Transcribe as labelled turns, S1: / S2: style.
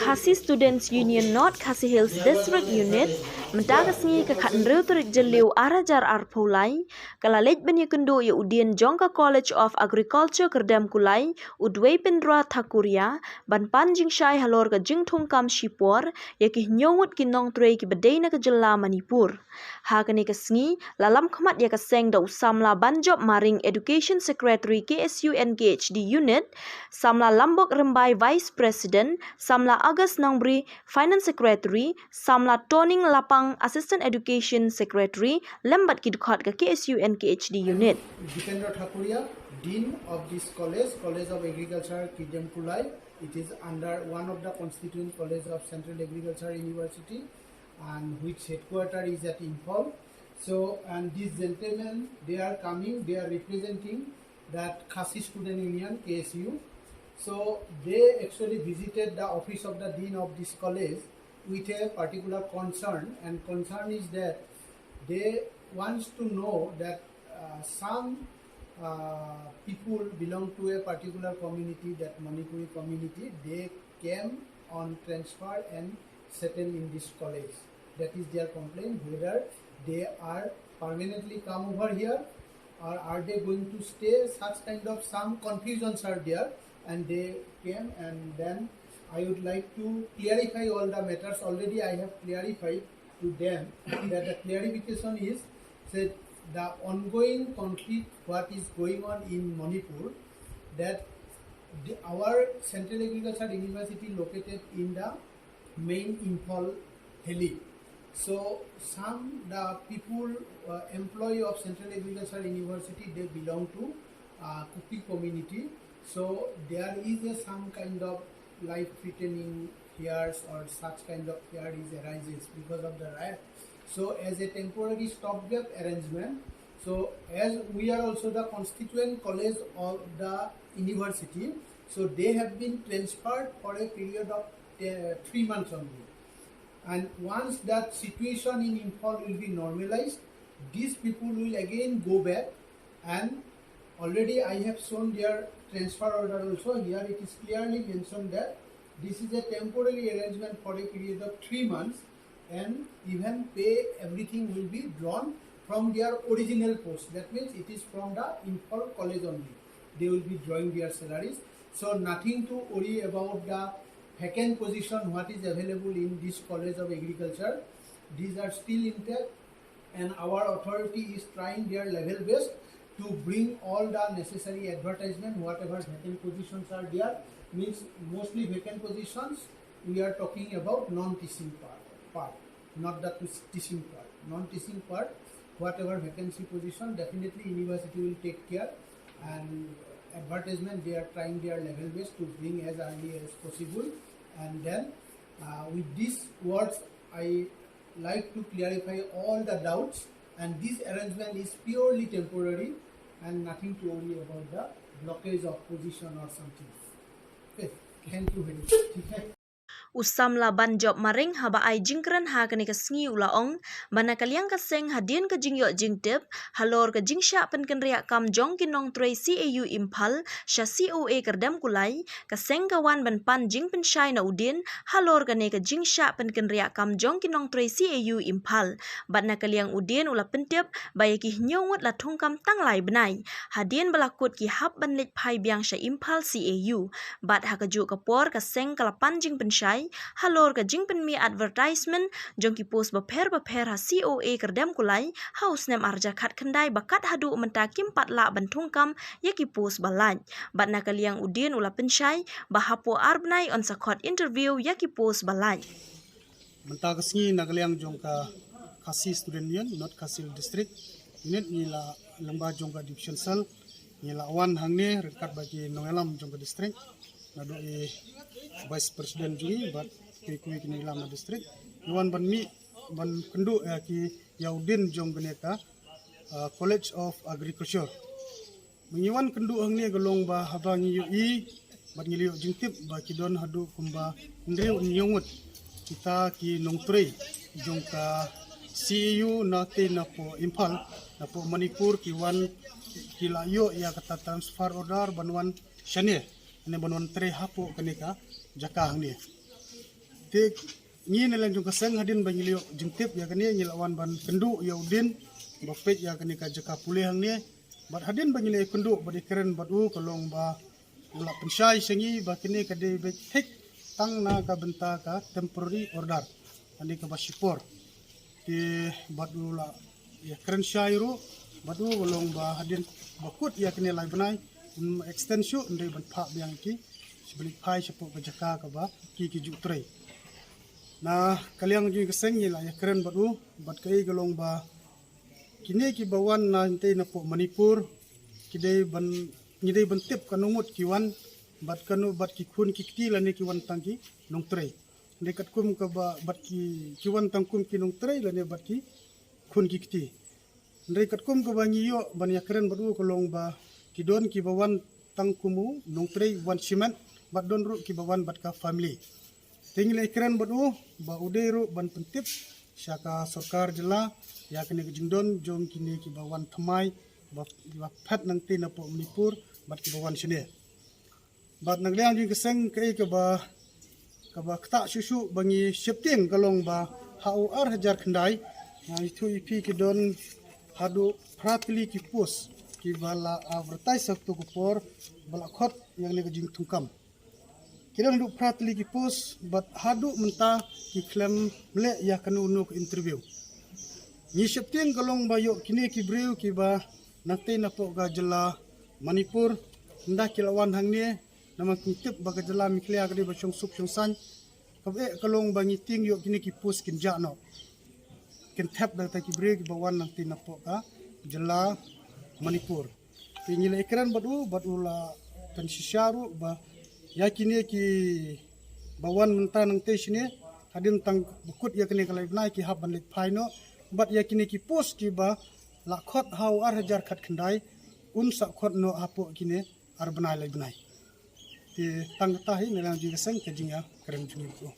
S1: Khasi Students Union North Khasi Hills District Unit mendagasngi ke Kynduh turik jeliu arajar arpulai kalalej benya Kynduh ya udien Jong College of Agriculture Kyrdemkulai udway pendra thakuria ban panjing syai halor ke jing thungkam shipor ya ki nyongut kinong Trei ki bedena ke jela Manipur ha kani kesngi lalam khmat ya keseng da usamla banjob maring Education Secretary KSU NKHD Unit samla lambok rembai Vice President samla August Nangbri Finance Secretary samla Toning Lapang Assistant Education Secretary lembat kidukhat ke KSU NKHD Unit.
S2: Dean of this college, College of Agriculture Kyrdemkulai. It is under one of the constituent college of Central Agriculture University, and which headquarters is at Imphal. So, and these gentlemen, they are coming, they are representing that Khasi Student Union, KSU. So, they actually visited the office of the Dean of this college with a particular concern, and concern is that they want to know that some people belong to a particular community, that Manipuri community, they came on transfer and settled in this college. That is their complaint, whether they are permanently come over here or are they going to stay. Such kind of some confusions are there, and they came, and then I would like to clarify all the matters. Already I have clarified to them that the clarification is that the ongoing conflict what is going on in Manipur, that our Central Agriculture University located in the main Imphal Hilly. So some the people employee of Central Agriculture University, they belong to Kuki community. So there is some kind of life-threatening fears or such kind of fear arises because of the riot. So as a temporary stopgap arrangement, so as we are also the constituent college of the university, so they have been transferred for a period of 3 months only. And once that situation in Imphal will be normalized, these people will again go back, and already I have shown their transfer order also. Here it is clearly mentioned that this is a temporary arrangement for a period of 3 months, and even pay everything will be drawn from their original post. That means it is from the Imphal college only. They will be drawing their salaries. So nothing to worry about the vacant position what is available in this College of Agriculture. These are still intact, and our authority is trying their level best to bring all the necessary advertisement, whatever vacant positions are there. Means mostly vacant positions, we are talking about non-teaching part, not the teaching part. Non-teaching part, whatever vacancy position, definitely university will take care, and advertisement they are trying their level best to bring as early as possible. And then with these words, I like to clarify all the doubts, and this arrangement is purely temporary and nothing to worry about the blockage of position or something. Okay, thank you very much.
S1: Usamla banjob maring haba ai jingkran ha kani kesngi ulaong bana kaliang kaseng hadien ke jingyo jingtip halor ke jingsha pen kenria kam Jong kinong Trei CAU Imphal sha COA Kyrdemkulai kaseng kawan ban pan jing pen syai na udin halor kani ke jingsha pen kenria kam Jong kinong Trei CAU Imphal bana kaliang udin ula pentip bayaki nyongut la thungkam tanglai benai hadien balakut ki hab ban lit phai biang sha Imphal CAU bat ha kaju kapor kaseng kalapan jing pen syai halor ka jing pen mi advertisement jong ki post baper ha COA Kyrdemkulai house nem arja khat khandai bakat hadu menta kim pat la banthung kam ye ki post balaj bat na kaliang udin ula pensyai bahapo arbnai on sakot interview ye ki post balaj
S3: menta kasngi na kaliang jong ka Khasi Student Union North Khasi District unit ni la lamba jong ka division sal ni la wan hangne rekat bagi nongelam jong ka district na do Vice President Jong bat kui kini lam district yuan ban mi ban Kynduh ki yaudin jong beneta College of Agriculture mengiwan Kynduh hangne golong ba habang yu I bat ngiliu jingtip ba kidon hadu kumba ndreu nyongut kita ki nong Trei jong ka CAU na te na po Imphal na po Manipur ki wan kilayo ya kata transfer order banwan syane ne banwan Trei hapo kanika jakah ni Te ni nalang jong kaseng hadin ban yilio jengtip ya kani nyilawan ban Kynduh ya udin bapet ya kani ka jaka pulih hang ni bat hadin ban yilio Kynduh badi keren batu kolong ba ula pensyai sengi ba kini ka de hek tang na ka benta ka temporary order ani ka basipor ti batu la ya keren syairu batu kolong ba hadin bakut ya kini lai banai extension ndai ban pha biang ki sebeli pai sepo ka jaka ka ba ki ju Trei. Nah, kalian juga keseng ni lah ya keren batu, bat kai galong ba kini ki bawan na hintay na po Manipur, kidai ban tip kanungut kiwan, bat kanu bat ki kun kikti la ni kiwan tangki nong Trei. Dekat kum ka ba bat ki kiwan tangkum ki nong Trei la ni bat ki kun kikti. Dekat kum ka ba ngiyo ban ya keren batu kalong ba kidon ki bawan tangkumu nong Trei wan simen, bat don ru ki bawan bat ka family. Tinggal ikiran batu ba uderu ban pentip syaka sokar jela ya kini kejingdon jong kini ki bawan thamai ba phat nang tin na po Manipur bat ki bawan sini bat nang liang jing keseng kai ka ba kta susu bangi septing kalong ba hau ar hajar khandai na itu ipi ki don hadu pratli ki pos ki bala advertise sakto ko por bala khot yang ni kejing tungkam. Kita hendak pratli ki pos, bat hadu mentah ki klaim mele ya kanu nuk interview. Ni septing kalong bayo kini ki Briew ki ba nanti napo ga jela Manipur nda kilawan hang ni nama kintip ba ga jela miklia ga ba syong sup syong san. Kabe kalong ba ngiting yo kini ki pos kin ja no. Kin tap da ta ki Briew ki bawan nanti napo ga jela Manipur. Tingil ikran batu batula pensisyaru ba ya kini ki bawan mentah nang te sini hadin tang bukut ya kini kalai nai ki hab banlit phaino bat ya kini ki post ki ba la khot hau ar hajar khat khandai un sa khot no apo kini ar banai lai banai ti tang ta hi melang ji keseng ke jinga kerem jungi ko